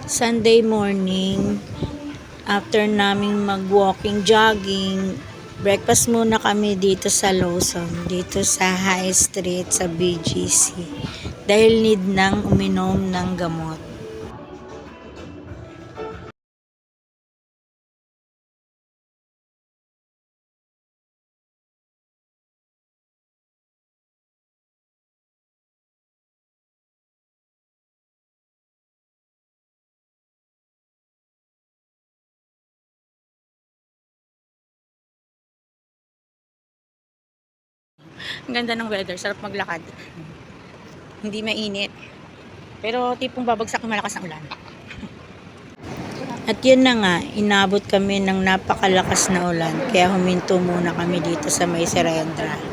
Sunday morning, after naming mag-walking, jogging, breakfast muna kami dito sa Lawson, dito sa High Street sa BGC. Dahil need nang uminom ng gamot. Ang ganda ng weather, sarap maglakad. Hindi mainit. Pero tipong babagsak ng malakas na ulan. At yun na nga, inabot kami ng napakalakas na ulan. Kaya huminto muna kami dito sa May Serendra.